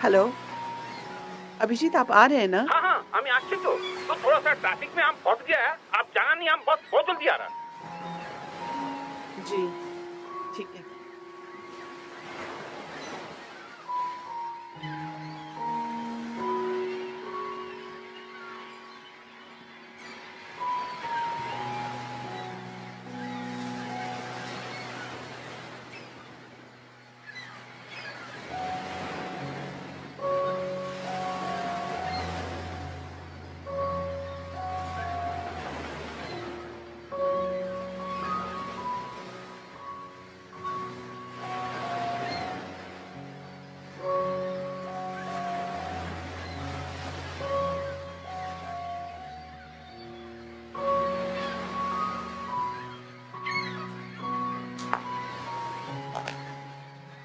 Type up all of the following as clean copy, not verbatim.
Hello, Abhijit आप आ रहे हैं ना? हाँ हाँ आम्ही আসছি तो थोड़ा सा ट्रैफिक में हम फंस गया है। आप जाना नहीं, हम बस बहुत जल्दी आ रहा है। जी, ठीक है।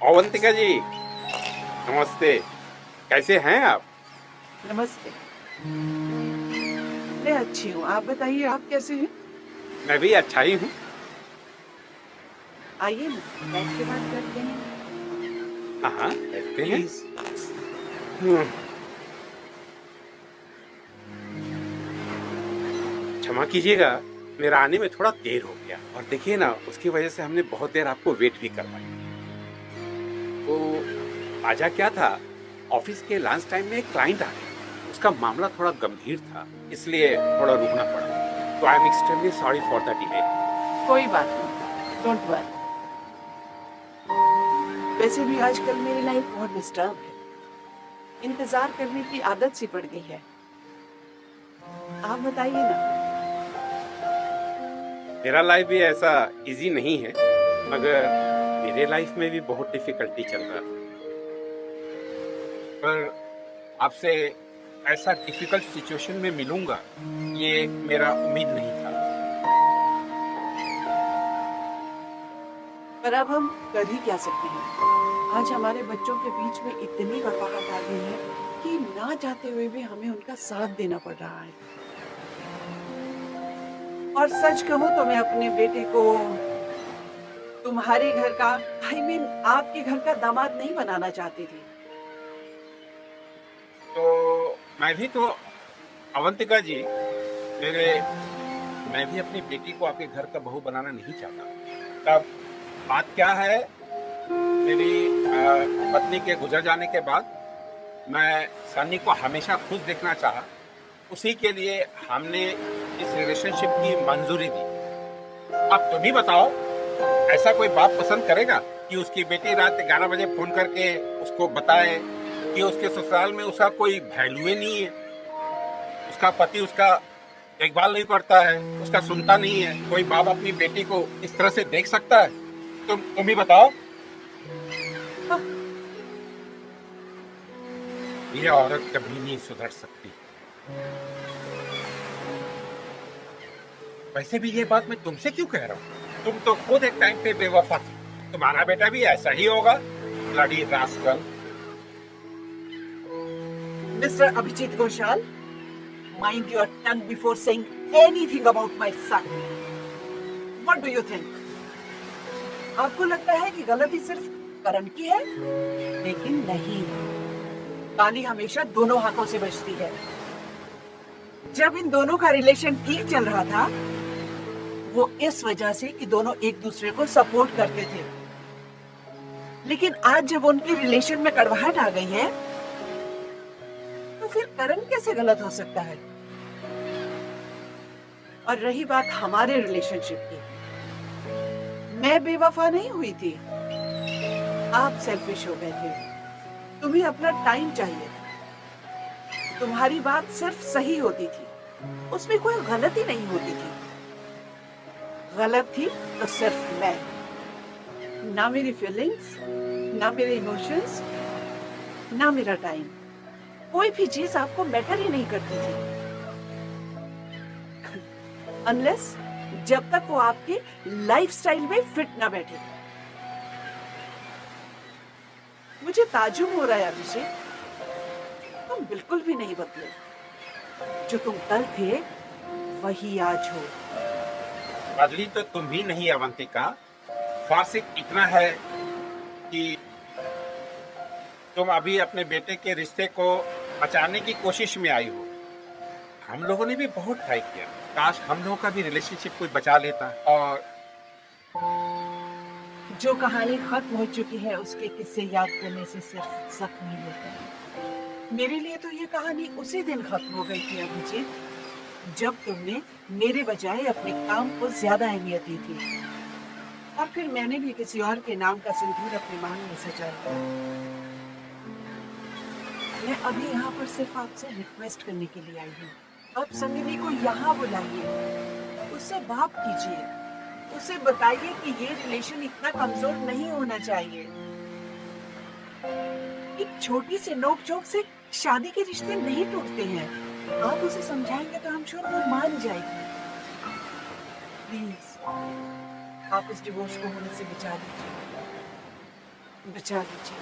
अवंतिका जी नमस्ते, कैसे हैं आप? नमस्ते। मैं अच्छी हूँ, आप बताइए आप कैसे हैं? मैं भी अच्छा ही हूँ। आइए ना, बैठ के बात करते हैं। हाँ हाँ देखते हैं। प्लीज। क्षमा कीजिएगा, मेरा आने में थोड़ा देर हो गया और देखिए ना उसकी वजह से हमने बहुत देर आपको वेट भी करवाई। तो आजा क्या था, ऑफिस के लंच टाइम में एक क्लाइंट आ गया, उसका मामला थोड़ा गंभीर था इसलिए थोड़ा रुकना पड़ा। तो I am extremely sorry for the delay. कोई बात नहीं, डोंट वरी। वैसे भी आजकल मेरी लाइफ बहुत डिस्टर्ब है, इंतजार करने की आदत सी पड़ गई है। आप बताइए ना। मेरा लाइफ भी ऐसा इजी नहीं है, मगर मेरे लाइफ में भी बहुत डिफिकल्टी चल रहा है। पर आपसे ऐसा डिफिकल्ट सिचुएशन में मिलूंगा ये मेरा उम्मीद नहीं था। पर अब हम कर ही क्या सकते हैं। आज हमारे बच्चों के बीच में इतनी बरपाहट आ गई है कि ना चाहते हुए भी हमें उनका साथ देना पड़ रहा है। और सच कहूं तो मैं अपने बेटे को तुम्हारे घर का आपके घर का दामाद नहीं बनाना चाहती थी। तो मैं भी तो अवंतिका जी, मेरे मैं भी अपनी बेटी को आपके घर का बहू बनाना नहीं चाहता। तब बात क्या है, मेरी पत्नी के गुजर जाने के बाद मैं सन्नी को हमेशा खुश देखना चाहा, उसी के लिए हमने इस रिलेशनशिप की मंजूरी दी। अब तुम ही बताओ, ऐसा कोई बाप पसंद करेगा कि उसकी बेटी रात 11 बजे फोन करके उसको बताए कि उसके ससुराल में उसका कोई वैल्यू ही नहीं है, उसका पति उसका देखभाल नहीं करता है, उसका सुनता नहीं है। कोई बाप अपनी बेटी को इस तरह से देख सकता है? तुम ही बताओ। ये औरत कभी नहीं सुधर सकती। वैसे भी ये बात मैं तुमसे क्यों कह रहा हूँ, तुम तो खुद एक टाइम पे बेवफा थी, तुम्हारा बेटा भी ऐसा ही होगा। Bloody rascal. Mister Abhijit Ghoshal, mind your tongue before saying anything about my son. What do you think? आपको लगता है कि गलती सिर्फ करण की है, लेकिन नहीं। ताली हमेशा दोनों हाथों से बजती है। जब इन दोनों का रिलेशन ठीक चल रहा था, वो इस वजह से कि दोनों एक दूसरे को सपोर्ट करते थे। लेकिन आज जब उनके रिलेशन में कड़वाहट आ गई है, तो फिर करण कैसे गलत हो सकता है? और रही बात हमारे रिलेशनशिप की, मैं बेवफा नहीं हुई थी, आप सेल्फिश हो गए थे। तुम्हें अपना टाइम चाहिए था। तुम्हारी बात सिर्फ सही होती थी, उसमें कोई गलती नहीं होती थी। गलत थी तो सिर्फ मैं, ना मेरी फीलिंग्स, ना मेरे इमोशंस, ना मेरा टाइम। कोई भी चीज आपको मैटर ही नहीं करती थी, अनलेस जब तक वो आपके लाइफस्टाइल में फिट ना बैठे। मुझे ताज्जुब हो रहा है अभिषेक, तुम बिल्कुल भी नहीं बदले। जो तुम कल थे वही आज हो। बदली तो तुम भी नहीं अवंतिका। फासिक इतना है कि तुम अभी अपने बेटे के रिश्ते को बचाने की कोशिश में आई हो। हम लोगों ने भी बहुत ट्राई किया, काश हम लोगों का भी रिलेशनशिप कोई बचा लेता। और जो कहानी खत्म हो चुकी है उसके किस्से याद करने से सिर्फ जख्म ही होता है। मेरे लिए तो ये कहानी उसी दिन खत्म हो गई थी अभिजीत, जब तुमने मेरे बजाय अपने काम को ज्यादा अहमियत दी थी, और फिर मैंने भी किसी और के नाम का सिंदूर अपने मांग में सजा लिया। मैं अभी यहाँ पर सिर्फ आपसे रिक्वेस्ट करने के लिए आई हूँ। आप संगिनी को यहाँ बुलाइए, उससे बात कीजिए, उसे बताइए कि ये रिलेशन इतना कमजोर नहीं होना चाहिए। एक छोटी सी नोक-झोंक से शादी के रिश्ते नहीं टूटते हैं। आप उसे समझाएंगे तो हम श्योर वो मान जाएगी। प्लीज आप इस डिवोर्स को होने से बचा लीजिए, बचा लीजिए।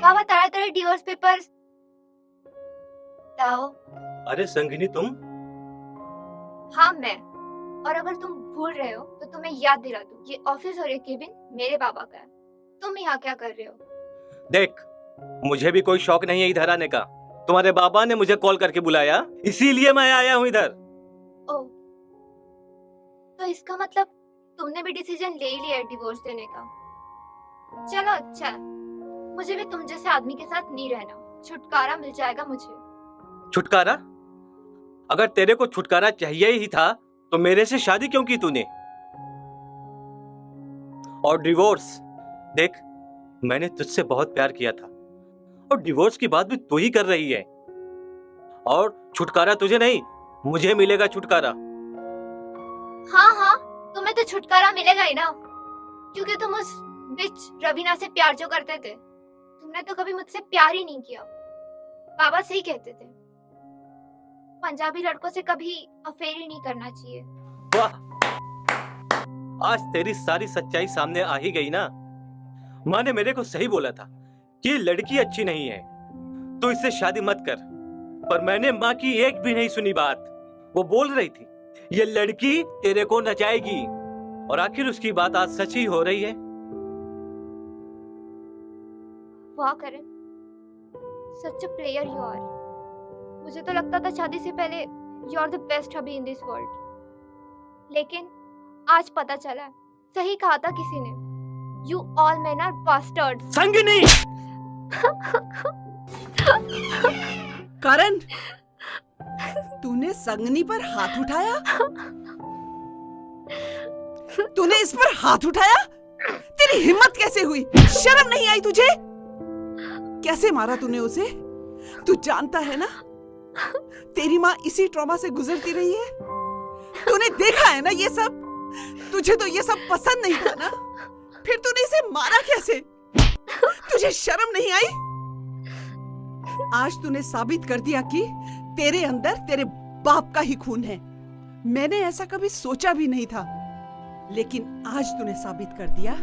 बाबा ताड़ाताड़ी डिवोर्स पेपर्स लाओ। अरे संगिनी तुम? हाँ मैं। और अगर तुम भूल रहे हो तो तुम्हें याद दिला दूं, ये ऑफिस और ये केबिन मेरे बाबा का है। तुम यहाँ क्या कर रहे हो? देख, मुझे भी कोई शौक नहीं है इधर आने का। तुम्हारे बाबा ने मुझे कॉल करके बुलाया, इसीलिए मैं आया हूँ इधर। ओह, तो इसका मतलब तुमने भी डिसीजन ले ही लिया है डिवोर्स देने का। चलो अच्छा है, मुझे भी तुम जैसे आदमी के साथ नहीं रहना, छुटकारा मिल जाएगा मुझे। छुटकारा? अगर तेरे को छुटकारा चाहिए ही था तो मेरे से शादी क्यों की तूने? और डिवोर्स, देख मैंने तुझसे बहुत प्यार किया था और डिवोर्स की बात भी तू ही कर रही है। और छुटकारा तुझे नहीं, मुझे मिलेगा छुटकारा। हाँ हाँ, तुम्हें तो छुटकारा मिलेगा ही ना, क्योंकि तुम उस बिच रवीना से प्यार जो करते थे, तुमने तो कभी मुझसे प्यार ही नहीं किया। बाबा सही कहते थे, पंजाबी लड़कों से कभी अफेयर ही नहीं करना चाहिए। वाह, आज तेरी सारी सच्चाई सामने आ ही गई ना। माँ ने मेरे को सही बोला था कि ये लड़की अच्छी नहीं है, तो इससे शादी मत कर। पर मैंने माँ की एक भी नहीं सुनी बात। वो बोल रही थी ये लड़की तेरे को नचाएगी, और आखिर उसकी बात आज सच ही हो रही है। वाह Karan, such a player you are. मुझे तो लगता था शादी से पहले you are the best hubby in this world, लेकिन आज पता चला, सही कहा था किसी ने, you all men are bastards. Sangini! Karan, तूने संगनी पर हाथ उठाया? तूने इस पर हाथ उठाया? तेरी हिम्मत कैसे हुई? शर्म नहीं आई तुझे? कैसे मारा तूने उसे? तू जानता है ना, तेरी माँ इसी ट्रॉमा से गुजरती रही है। तूने देखा है ना ये सब। तुझे तो ये सब पसंद नहीं था ना, फिर तूने इसे मारा कैसे? तुझे शर्म नहीं आई? आज तूने साबित कर दिया कि तेरे अंदर तेरे बाप का ही खून है। मैंने ऐसा कभी सोचा भी नहीं था, लेकिन आज तूने साबित कर दिया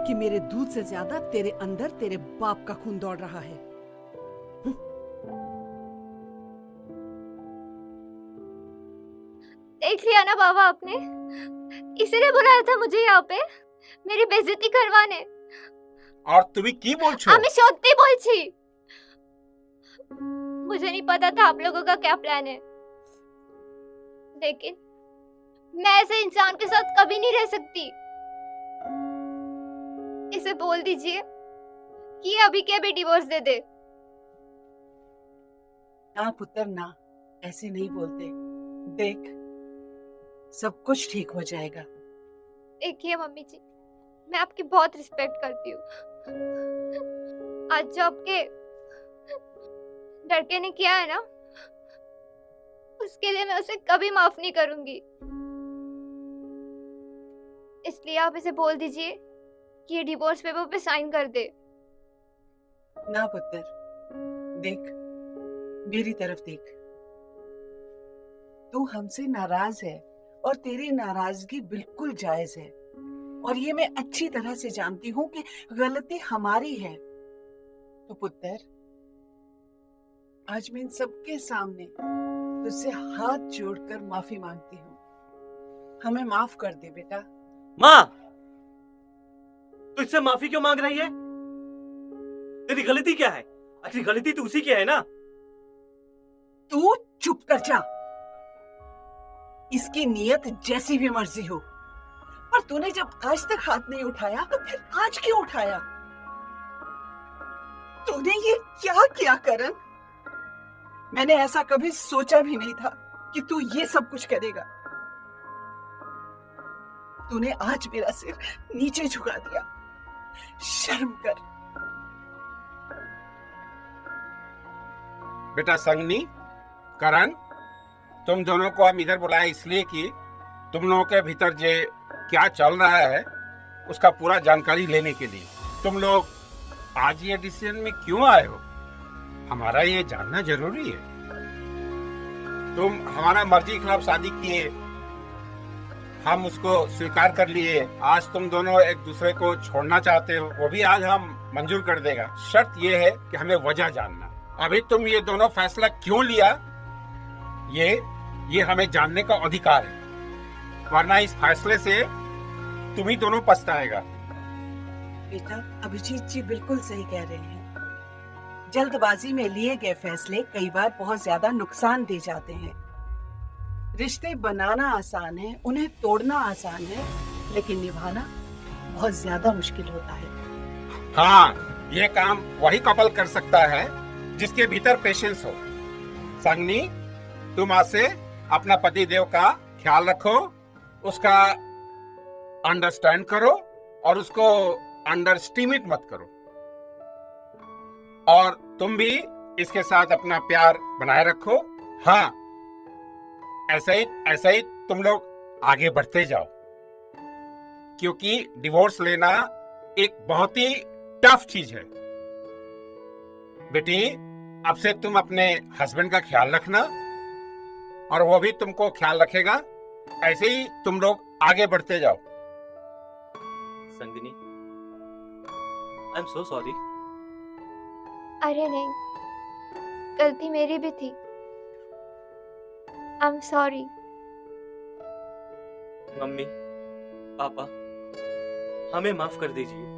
कि मेरे दूध से ज्यादा तेरे अंदर तेरे बाप का खून दौड़ रहा है। देख लिया ना बाबा आपने, इसीलिए बुलाया था मुझे यहाँ पे, मेरी बेइज्जती करवाने। और তুমি কি বলছো? আমি সত্যি বলছি, मुझे नहीं पता था आप लोगों का क्या प्लान है, लेकिन मैं ऐसे इंसान के साथ कभी नहीं रह सकती। इसे बोल दीजिए कि ये अभी के अभी डिवोर्स दे दे। ना पुत्र ना, ऐसे नहीं बोलते। देख, सब कुछ ठीक हो जाएगा। देखिए मम्मी जी, मैं आपकी बहुत रिस्पेक्ट करती हूँ। आज जो आपके लड़के ने किया है ना, उसके लिए मैं उसे कभी माफ नहीं करूंगी। इसलिए आप इसे बोल दीजिए कि ये डिवोर्स पेपर पे साइन कर दे। ना पुत्र, देख, मेरी तरफ देख। तू हमसे नाराज है और तेरी नाराजगी बिल्कुल जायज है, और ये मैं अच्छी तरह से जानती हूँ कि गलती हमारी है। तो पुत्र, आज मैं इन सबके सामने तुझसे हाथ जोड़कर माफी मांगती हूँ। हमें माफ कर दे बेटा। माँ, तू इससे माफी क्यों मांग रही है? तेरी गलती क्या है? आखिर गलती तो उसी की है ना। तू चुप कर जा। इसकी नीयत जैसी भी मर्जी हो, पर तूने जब आज तक हाथ नहीं उठाया तो फिर आज क्यों उठाया? तूने ये क्या किया करण? मैंने ऐसा कभी सोचा भी नहीं था कि तू ये सब कुछ करेगा। तूने आज मेरा सिर नीचे झुका दिया। शर्म कर। बेटा संगनी, करण, तुम दोनों को हम इधर बुलाया इसलिए कि तुम लोगों के भीतर जो क्या चल रहा है उसका पूरा जानकारी लेने के लिए। तुम लोग आज ये डिसीजन में क्यों आए हो, हमारा ये जानना जरूरी है। तुम हमारा मर्जी के खिलाफ शादी किए, हम उसको स्वीकार कर लिए। आज तुम दोनों एक दूसरे को छोड़ना चाहते हो, वो भी आज हम मंजूर कर देगा। शर्त ये है कि हमें वजह जानना। अभी तुम ये दोनों फैसला क्यों लिया, ये हमें जानने का अधिकार है, वरना इस फैसले से तुम ही दोनों पछताएगा। बेटा, अभिजीत जी बिल्कुल सही कह रहे हैं। जल्दबाजी में लिए गए फैसले कई बार बहुत ज्यादा नुकसान दे जाते हैं। रिश्ते बनाना आसान है, उन्हें तोड़ना आसान है, लेकिन निभाना बहुत ज्यादा मुश्किल होता है। हाँ, ये काम वही कपल कर सकता है जिसके भीतर पेशेंस हो। संगनी, तुम आज से अपना पति देव का ख्याल रखो, उसका अंडरस्टैंड करो और उसको अंडरस्टिमेट मत करो। और तुम भी इसके साथ अपना प्यार बनाए रखो। हाँ, ऐसा ही तुम लोग आगे बढ़ते जाओ, क्योंकि डिवोर्स लेना एक बहुत ही टफ चीज है। बेटी, अब से तुम अपने हस्बैंड का ख्याल रखना और वो भी तुमको ख्याल रखेगा। ऐसे ही तुम लोग आगे बढ़ते जाओ। संगिनी, आई एम सो सॉरी। अरे नहीं, गलती मेरी भी थी। I am sorry. मम्मी, पापा, हमें माफ कर दीजिए।